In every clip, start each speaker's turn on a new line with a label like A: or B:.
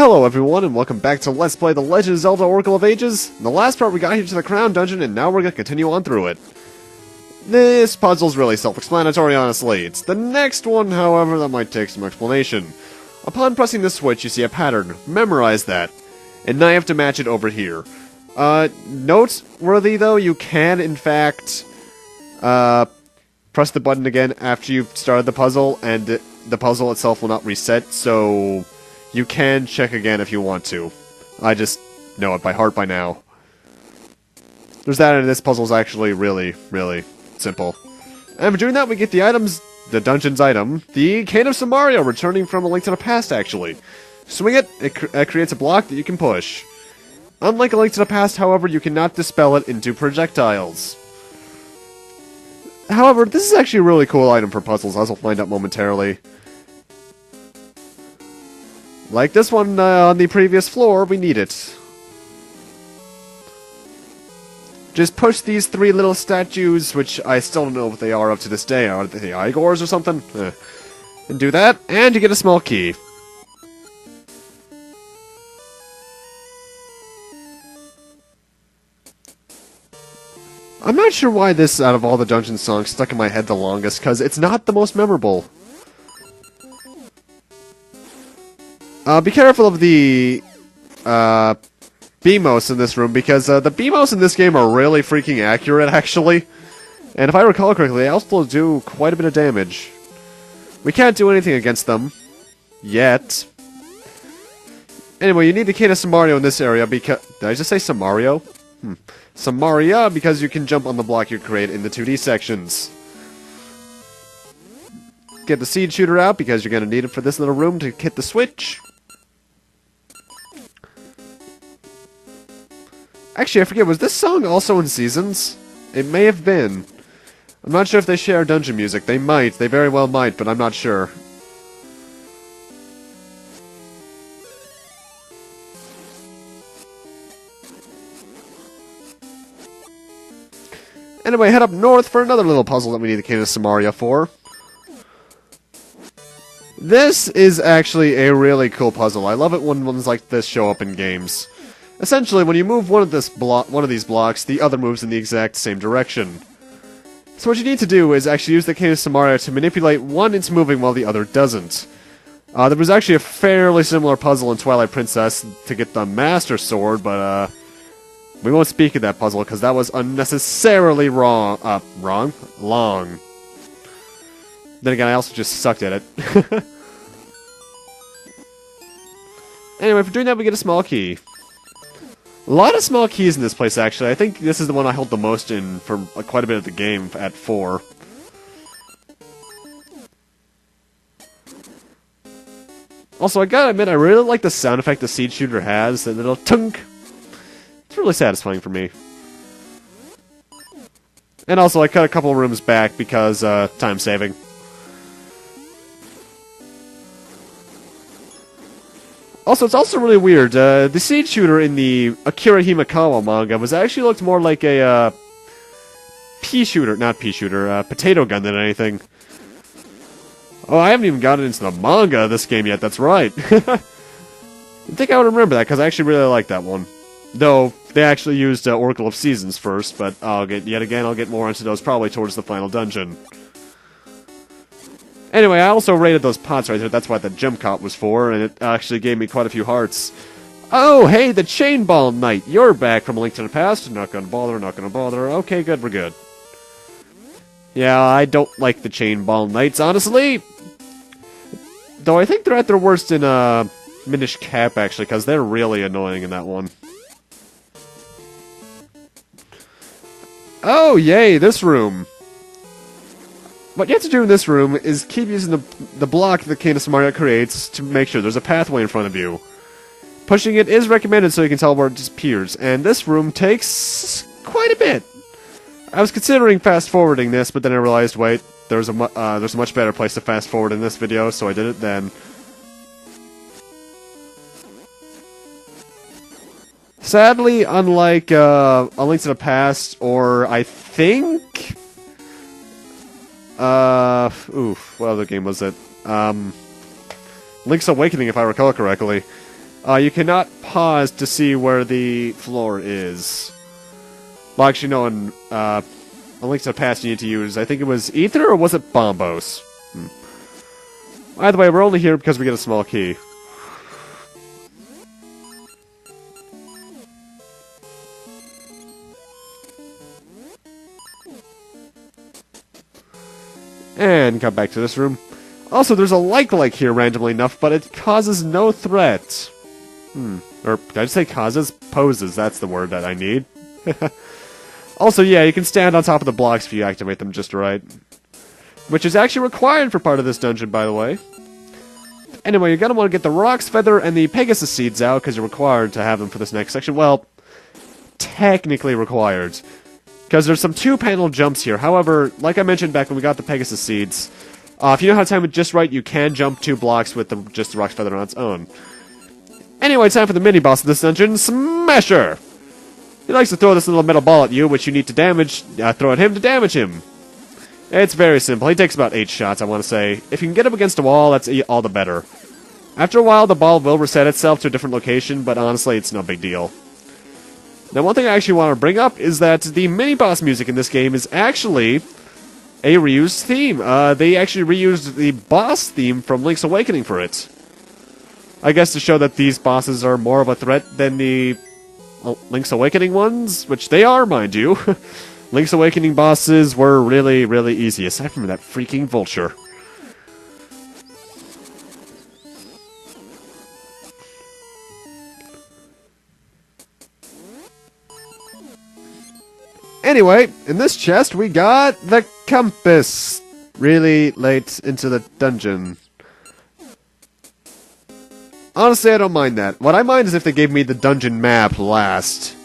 A: Hello everyone, and welcome back to Let's Play The Legend of Zelda Oracle of Ages. In the last part we got here to the Crown Dungeon, and now we're gonna continue on through it. This puzzle's really self-explanatory, honestly. It's the next one, however, that might take some explanation. Upon pressing the switch, you see a pattern. Memorize that. And now you have to match it over here. Noteworthy though, you can, in fact, press the button again after you've started the puzzle, and the puzzle itself will not reset, so you can check again if you want to. I just know it by heart by now. There's that, and this puzzle's actually really, really simple. And for doing that, we get the items, the dungeon's item, the Cane of Somaria, returning from A Link to the Past, actually. Swing it, it creates a block that you can push. Unlike A Link to the Past, however, you cannot dispel it into projectiles. However, this is actually a really cool item for puzzles, as we'll find out momentarily. Like this one on the previous floor, we need it. Just push these three little statues, which I still don't know what they are up to this day. Are they Igors or something? And do that, and you get a small key. I'm not sure why this, out of all the dungeon songs, stuck in my head the longest, because it's not the most memorable. Be careful of the BMOS in this room, because the BMOS in this game are really freaking accurate, actually. And if I recall correctly, they also do quite a bit of damage. We can't do anything against them. Yet. Anyway, you need the Cane of Somaria in this area because... Did I just say Somario? Somaria, because you can jump on the block you create in the 2D sections. Get the seed shooter out, because you're going to need it for this little room to hit the switch. Actually, I forget, was this song also in Seasons? It may have been. I'm not sure if they share dungeon music. They might. They very well might, but I'm not sure. Anyway, head up north for another little puzzle that we need the Cane of Somaria for. This is actually a really cool puzzle. I love it when ones like this show up in games. Essentially, when you move one of these blocks, the other moves in the exact same direction. So what you need to do is actually use the Cane of Somaria to manipulate one into moving while the other doesn't. There was actually a fairly similar puzzle in Twilight Princess to get the Master Sword, but we won't speak of that puzzle because that was unnecessarily long. Then again, I also just sucked at it. Anyway, for doing that, we get a small key. A lot of small keys in this place, actually. I think this is the one I hold the most in for quite a bit of the game at 4. Also, I gotta admit, I really like the sound effect the seed shooter has, that little tunk. It's really satisfying for me. And also, I cut a couple rooms back because, time saving. Also, it's also really weird. The seed shooter in the Akira Himekawa manga was actually looked more like a potato gun than anything. Oh, I haven't even gotten into the manga of this game yet, that's right. I think I would remember that, because I actually really like that one. Though, they actually used Oracle of Seasons first, but I'll get more into those probably towards the final dungeon. Anyway, I also rated those pots right there, that's what the gem cot was for, and it actually gave me quite a few hearts. Oh, hey, the Chain Ball Knight! You're back from A Link to the Past. Not gonna bother, not gonna bother. Okay, good, we're good. Yeah, I don't like the Chain Ball Knights, honestly! Though I think they're at their worst in, Minish Cap, actually, because they're really annoying in that one. Oh, yay, this room! What you have to do in this room is keep using the block the Cane of Somaria creates to make sure there's a pathway in front of you. Pushing it is recommended so you can tell where it disappears, and this room takes quite a bit. I was considering fast-forwarding this, but then I realized, wait, there's a much better place to fast-forward in this video, so I did it then. Sadly, unlike A Link to the Past, or I think... what other game was it? Link's Awakening, if I recall correctly. You cannot pause to see where the floor is. Well, actually, no, on Link to the Past you need to use, I think it was Ether, or was it Bombos? Either way, we're only here because we get a small key. And come back to this room. Also, there's a like here randomly enough, but it causes no threat. Or, did I just say causes? Poses, that's the word that I need. Also, yeah, you can stand on top of the blocks if you activate them just right. Which is actually required for part of this dungeon, by the way. Anyway, you're gonna want to get the Roc's Feather and the Pegasus Seeds out, because you're required to have them for this next section. Well, technically required. Because there's some two-panel jumps here. However, like I mentioned back when we got the Pegasus Seeds, if you know how to time it just right, you can jump 2 blocks with just the Roc's Feather on its own. Anyway, time for the mini-boss of this dungeon, Smasher! He likes to throw this little metal ball at you, which you need to damage, throw at him to damage him. It's very simple. He takes about 8 shots, I want to say. If you can get him against a wall, that's all the better. After a while, the ball will reset itself to a different location, but honestly, it's no big deal. Now, one thing I actually want to bring up is that the mini-boss music in this game is actually a reused theme. They actually reused the boss theme from Link's Awakening for it. I guess to show that these bosses are more of a threat than the Link's Awakening ones, which they are, mind you. Link's Awakening bosses were really, really easy, aside from that freaking vulture. Anyway, in this chest we got the compass. Really late into the dungeon. Honestly, I don't mind that. What I mind is if they gave me the dungeon map last.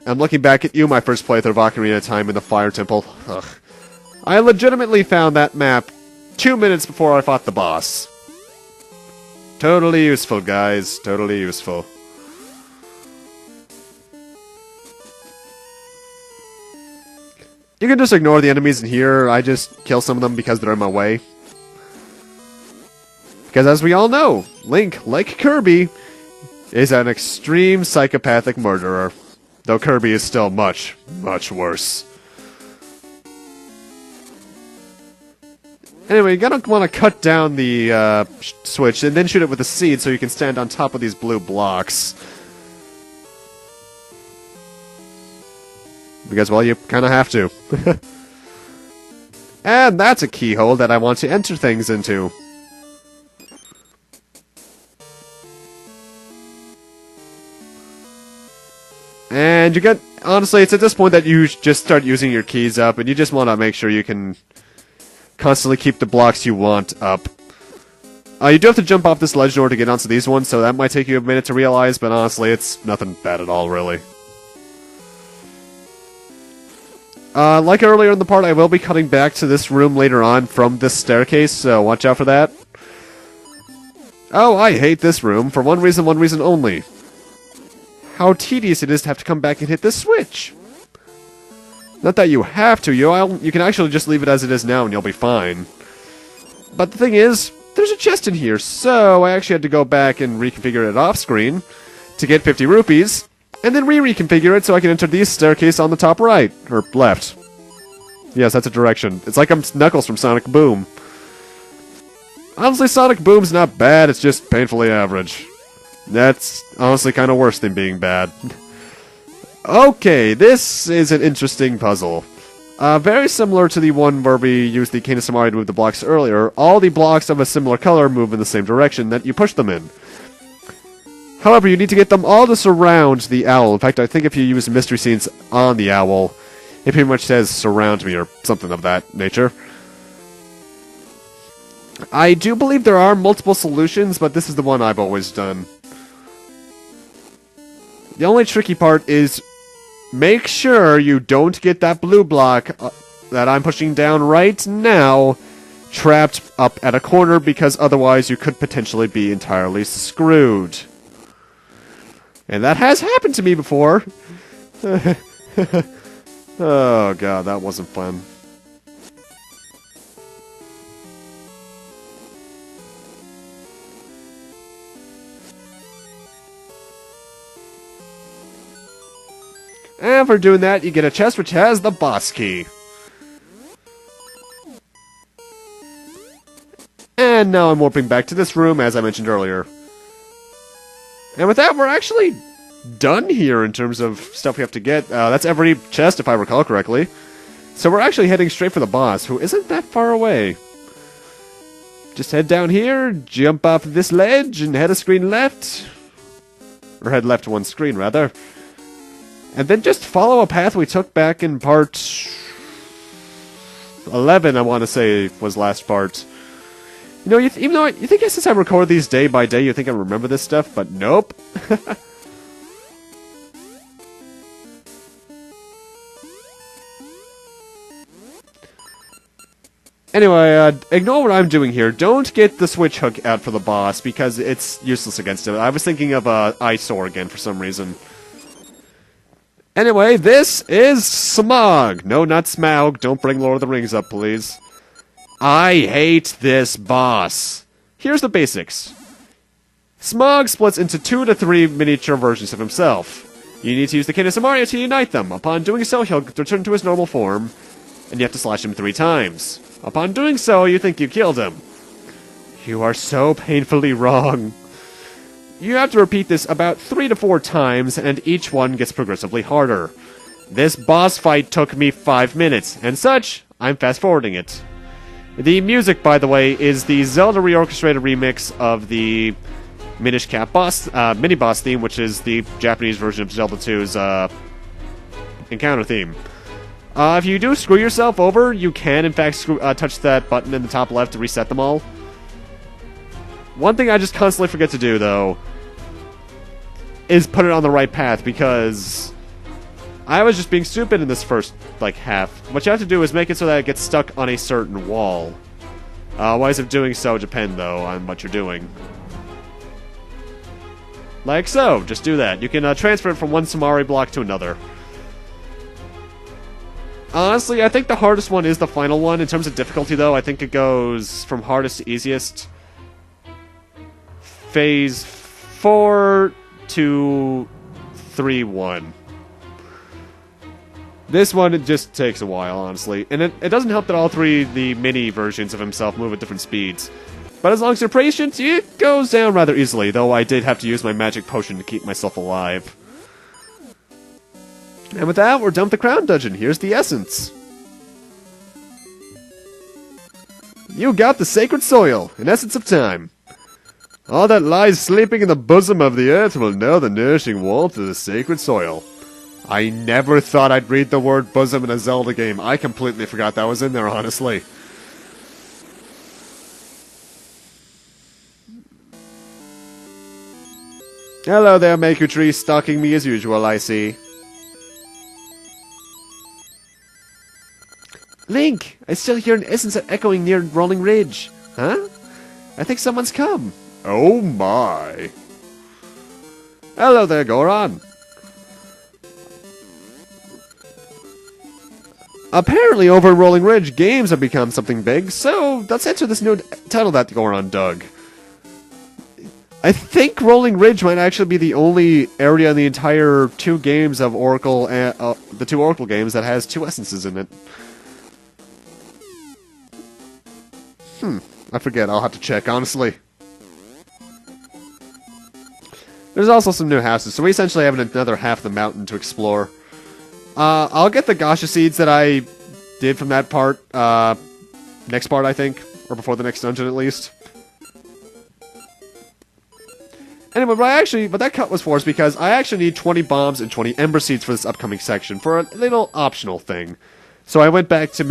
A: I'm looking back at you, my first playthrough of Ocarina of Time in the Fire Temple. Ugh. I legitimately found that map 2 minutes before I fought the boss. Totally useful, guys. Totally useful. You can just ignore the enemies in here. I just kill some of them because they're in my way. Because as we all know, Link, like Kirby, is an extreme psychopathic murderer. Though Kirby is still much, much worse. Anyway, you're gonna want to cut down the switch and then shoot it with the seed so you can stand on top of these blue blocks. Because, well, you kind of have to. And that's a keyhole that I want to enter things into. And you get, honestly, it's at this point that you just start using your keys up, and you just want to make sure you can constantly keep the blocks you want up. You do have to jump off this ledge in order to get onto these ones, so that might take you a minute to realize, but honestly, it's nothing bad at all, really. Like earlier in the part, I will be cutting back to this room later on from this staircase, so watch out for that. Oh, I hate this room, for one reason only. How tedious it is to have to come back and hit this switch. Not that you have to, you can actually just leave it as it is now and you'll be fine. But the thing is, there's a chest in here, so I actually had to go back and reconfigure it off-screen to get 50 rupees, and then reconfigure it so I can enter this staircase on the top right, or left. Yes, that's a direction. It's like I'm Knuckles from Sonic Boom. Honestly, Sonic Boom's not bad, it's just painfully average. That's honestly kind of worse than being bad. Okay, this is an interesting puzzle. Very similar to the one where we used the Cane of Somaria to move the blocks earlier, all the blocks of a similar color move in the same direction that you push them in. However, you need to get them all to surround the owl. In fact, I think if you use mystery scenes on the owl, it pretty much says surround me or something of that nature. I do believe there are multiple solutions, but this is the one I've always done. The only tricky part is make sure you don't get that blue block that I'm pushing down right now trapped up at a corner, because otherwise you could potentially be entirely screwed. And that has happened to me before. Oh god, that wasn't fun. And for doing that, you get a chest which has the boss key. And now I'm warping back to this room, as I mentioned earlier. And with that, we're actually done here in terms of stuff we have to get. That's every chest, if I recall correctly. So we're actually heading straight for the boss, who isn't that far away. Just head down here, jump off this ledge, and head a screen left. Or head left one screen, rather. And then just follow a path we took back in part 11, I want to say, was last part. You know, even though you think since I record these day by day, you think I remember this stuff, but nope. Anyway, ignore what I'm doing here. Don't get the switch hook out for the boss, because it's useless against it. I was thinking of eyesore again for some reason. Anyway, this is Smog. No, not Smog. Don't bring Lord of the Rings up, please. I hate this boss. Here's the basics. Smog splits into 2 to 3 miniature versions of himself. You need to use the Cane of Somaria to unite them. Upon doing so, he'll return to his normal form, and you have to slash him 3 times. Upon doing so, you think you killed him. You are so painfully wrong. You have to repeat this about 3 to 4 times, and each one gets progressively harder. This boss fight took me 5 minutes, and such, I'm fast-forwarding it. The music, by the way, is the Zelda reorchestrated remix of the Minish Cap boss, mini-boss theme, which is the Japanese version of Zelda 2's encounter theme. If you do screw yourself over, you can, in fact, touch that button in the top left to reset them all. One thing I just constantly forget to do, though, is put it on the right path, because I was just being stupid in this first, half. What you have to do is make it so that it gets stuck on a certain wall. Ways of doing so depend, though, on what you're doing. Like so. Just do that. You can transfer it from one Somari block to another. Honestly, I think the hardest one is the final one. In terms of difficulty, though, I think it goes from hardest to easiest. Phase 4 to 3-1. This one, it just takes a while, honestly. And it doesn't help that all 3 the mini versions of himself move at different speeds. But as long as you're patient, it goes down rather easily, though I did have to use my magic potion to keep myself alive. And with that, we're done with the Crown Dungeon. Here's the essence. You got the sacred soil, an essence of time. All that lies sleeping in the bosom of the earth will know the nourishing warmth of the sacred soil. I never thought I'd read the word bosom in a Zelda game. I completely forgot that was in there, honestly. Hello there, Maku Tree, stalking me as usual, I see. Link! I still hear an essence echoing near Rolling Ridge. Huh? I think someone's come. Oh my. Hello there, Goron. Apparently over at Rolling Ridge, games have become something big, so let's enter this new title that Goron dug. I think Rolling Ridge might actually be the only area in the entire 2 games of Oracle, the 2 Oracle games that has 2 essences in it. I forget, I'll have to check, honestly. There's also some new houses, so we essentially have another half of the mountain to explore. I'll get the Gasha seeds that I did from that part, next part, I think. Or before the next dungeon, at least. Anyway, what that cut was for is because I actually need 20 bombs and 20 ember seeds for this upcoming section, for a little optional thing. So I went back to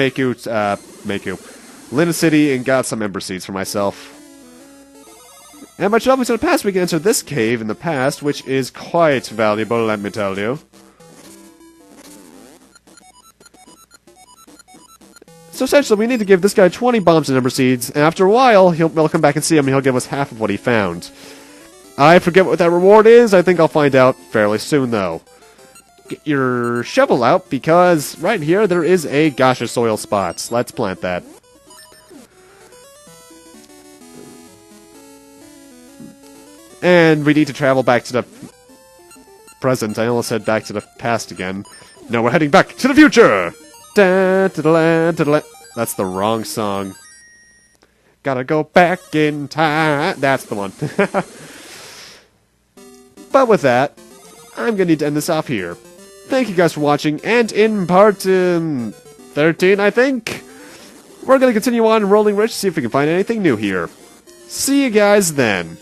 A: Lina City and got some ember seeds for myself. And by traveling to the past, we can enter this cave in the past, which is quite valuable, let me tell you. So essentially, we need to give this guy 20 bombs and ember seeds, and after a while, we'll come back and see him, and he'll give us half of what he found. I forget what that reward is. I think I'll find out fairly soon, though. Get your shovel out, because right here, there is a Gasha soil spot. Let's plant that. And we need to travel back to the present. I almost head back to the past again. No, we're heading back to the future! That's the wrong song. Gotta go back in time. That's the one. But with that, I'm gonna need to end this off here. Thank you guys for watching, and in part 13, I think, we're gonna continue on Rolling Rich, see if we can find anything new here. See you guys then.